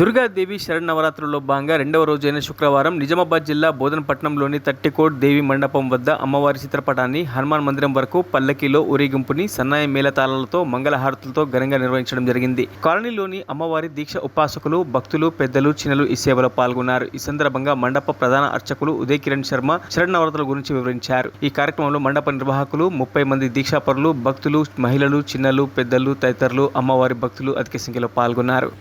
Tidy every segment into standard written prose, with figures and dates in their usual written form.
దుర్గాదేవి శరన్నవరాత్రుల్లో భాగంగా రెండవ రోజైన శుక్రవారం నిజామాబాద్ జిల్లా బోధనపట్నంలోని తట్టికోట్ దేవి మండపం వద్ద అమ్మవారి చిత్రపటాన్ని హనుమాన్ మందిరం వరకు పల్లకీలో ఊరేగింపుని సన్నాయి మేళతాళాలతో మంగళహారతులతో ఘనంగా నిర్వహించడం జరిగింది. కాలనీలోని అమ్మవారి దీక్ష ఉపాసకులు, భక్తులు, పెద్దలు, చిన్నలు ఈ సేవలో పాల్గొన్నారు. ఈ సందర్భంగా మండప ప్రధాన అర్చకులు ఉదయ్ కిరణ్ శర్మ శరన్నవరాత్రుల గురించి వివరించారు. ఈ కార్యక్రమంలో మండప నిర్వాహకులు, 30 మంది దీక్షాపరులు, భక్తులు, మహిళలు, చిన్నలు, పెద్దలు తదితరులు అమ్మవారి భక్తులు అధిక సంఖ్యలో పాల్గొన్నారు.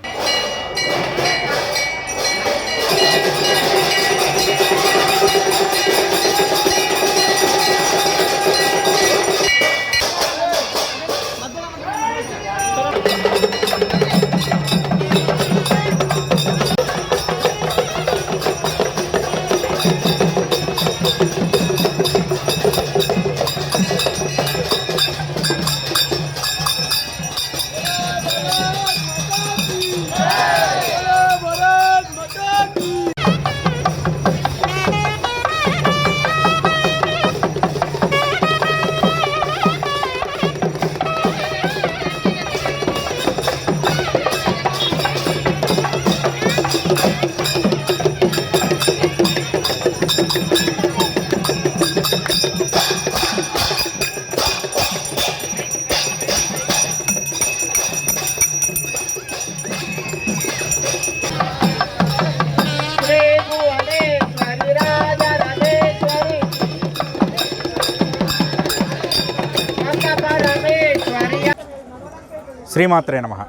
శ్రీమాత్రే నమః.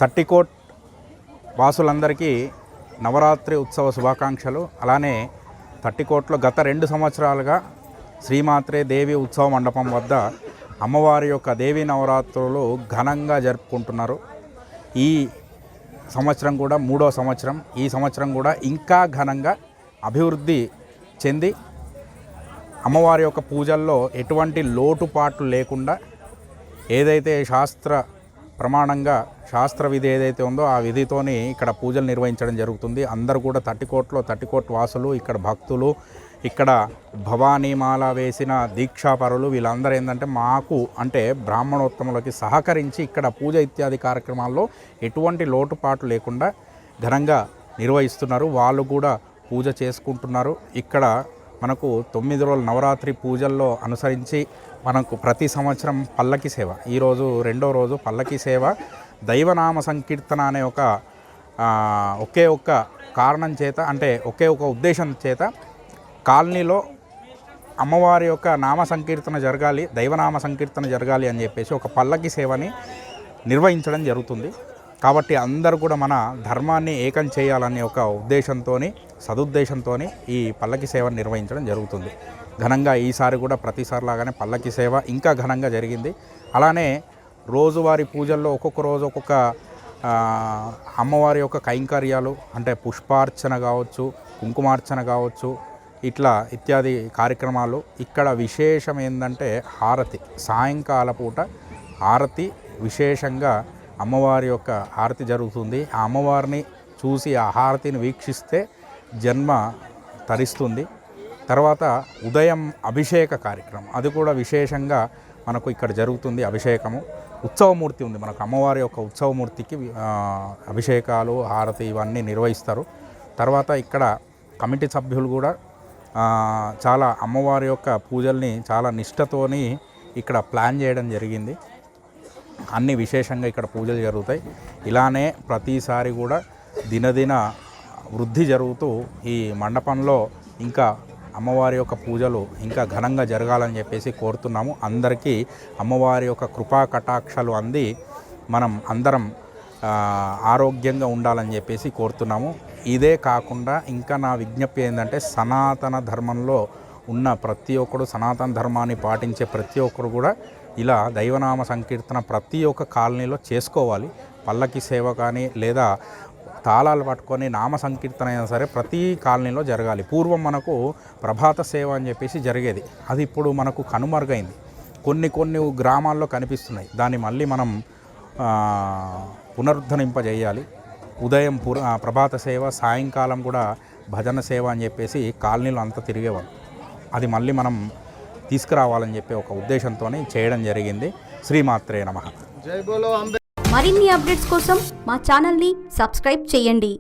తట్టికోట్ వాసులందరికీ నవరాత్రి ఉత్సవ శుభాకాంక్షలు. అలానే తట్టికోట్లో గత 2 సంవత్సరాలుగా శ్రీమాత్రే దేవి ఉత్సవ మండపం వద్ద అమ్మవారి యొక్క దేవీ నవరాత్రులు ఘనంగా జరుపుకుంటున్నారు. ఈ సంవత్సరం కూడా 3వ సంవత్సరం. ఈ సంవత్సరం కూడా ఇంకా ఘనంగా అభివృద్ధి చెంది అమ్మవారి యొక్క పూజల్లో ఎటువంటి లోటుపాట్లు లేకుండా ఏదైతే శాస్త్ర ప్రమాణంగా శాస్త్ర విధి ఏదైతే ఉందో ఆ విధితోని ఇక్కడ పూజలు నిర్వహించడం జరుగుతుంది. అందరూ కూడా తట్టికోట్ వాసులు, ఇక్కడ భక్తులు, ఇక్కడ భవానీమాల వేసిన దీక్షాపరులు వీళ్ళందరూ ఏంటంటే మాకు అంటే బ్రాహ్మణోత్తములకి సహకరించి ఇక్కడ పూజ ఇత్యాది కార్యక్రమాల్లో ఎటువంటి లోటుపాటు లేకుండా ఘనంగా నిర్వహిస్తున్నారు. వాళ్ళు కూడా పూజ చేసుకుంటున్నారు. ఇక్కడ మనకు 9 రోజుల నవరాత్రి పూజల్లో అనుసరించి మనకు ప్రతి సంవత్సరం పల్లకి సేవ, ఈరోజు 2వ రోజు పల్లకి సేవ, దైవనామ సంకీర్తన అనే ఒకే ఒక్క కారణం చేత అంటే ఒకే ఒక ఉద్దేశం చేత కాలనీలో అమ్మవారి యొక్క నామ సంకీర్తన జరగాలి, దైవనామ సంకీర్తన జరగాలి అని చెప్పేసి ఒక పల్లకి సేవని నిర్వహించడం జరుగుతుంది. కాబట్టి అందరూ కూడా మన ధర్మాన్ని ఏకం చేయాలనే ఒక ఉద్దేశంతో సదుద్దేశంతో ఈ పల్లకి సేవను నిర్వహించడం జరుగుతుంది. ఘనంగా ఈసారి కూడా ప్రతిసారి లాగానే పల్లకి సేవ ఇంకా ఘనంగా జరిగింది. అలానే రోజువారీ పూజల్లో ఒక్కొక్క రోజు ఒక్కొక్క అమ్మవారి యొక్క కైంకర్యాలు అంటే పుష్పార్చన కావచ్చు, కుంకుమార్చన కావచ్చు, ఇట్లా ఇత్యాది కార్యక్రమాలు. ఇక్కడ విశేషం ఏంటంటే హారతి, సాయంకాల పూట హారతి విశేషంగా అమ్మవారి యొక్క హారతి జరుగుతుంది. ఆ అమ్మవారిని చూసి ఆ హారతిని వీక్షిస్తే జన్మ తరిస్తుంది. తర్వాత ఉదయం అభిషేక కార్యక్రమం అది కూడా విశేషంగా మనకు ఇక్కడ జరుగుతుంది. అభిషేకము, ఉత్సవమూర్తి ఉంది మనకు, అమ్మవారి యొక్క ఉత్సవమూర్తికి అభిషేకాలు, హారతి ఇవన్నీ నిర్వహిస్తారు. తర్వాత ఇక్కడ కమిటీ సభ్యులు కూడా చాలా అమ్మవారి యొక్క పూజల్ని చాలా నిష్ఠతోని ఇక్కడ ప్లాన్ చేయడం జరిగింది. అన్ని విశేషంగా ఇక్కడ పూజలు జరుగుతాయి. ఇలానే ప్రతిసారి కూడా దినదిన వృద్ధి జరుగుతూ ఈ మండపంలో ఇంకా అమ్మవారి యొక్క పూజలు ఇంకా ఘనంగా జరగాలని చెప్పేసి కోరుతున్నాము. అందరికీ అమ్మవారి యొక్క కృపా కటాక్షాలు అంది మనం అందరం ఆరోగ్యంగా ఉండాలని చెప్పేసి కోరుతున్నాము. ఇదే కాకుండా ఇంకా నా విజ్ఞప్తి ఏంటంటే సనాతన ధర్మంలో ఉన్న ప్రతి ఒక్కరు, సనాతన ధర్మాన్ని పాటించే ప్రతి ఒక్కరు కూడా ఇలా దైవనామ సంకీర్తన ప్రతి ఒక్క కాలనీలో చేసుకోవాలి. పల్లకి సేవ కానీ లేదా తాళాలు పట్టుకొని నామ సంకీర్తన అయినా సరే ప్రతి కాలనీలో జరగాలి. పూర్వం మనకు ప్రభాత సేవ అని చెప్పేసి జరిగేది, అది ఇప్పుడు మనకు కనుమరుగైంది. కొన్ని గ్రామాల్లో కనిపిస్తున్నాయి. దాన్ని మళ్ళీ మనం పునరుద్ధరింపజేయాలి. ఉదయం ప్రభాత సేవ, సాయంకాలం కూడా భజన సేవ అని చెప్పేసి కాలనీలో అంతా తిరిగేవాళ్ళు. అది మళ్ళీ మనం తీసుకురావాలని చెప్పి ఒక ఉద్దేశంతో చేయడం జరిగింది. శ్రీమాత్రే నమః. జై బోలో అంబే. మరిన్ని అప్డేట్స్ కోసం మా ఛానల్ని సబ్స్క్రైబ్ చేయండి.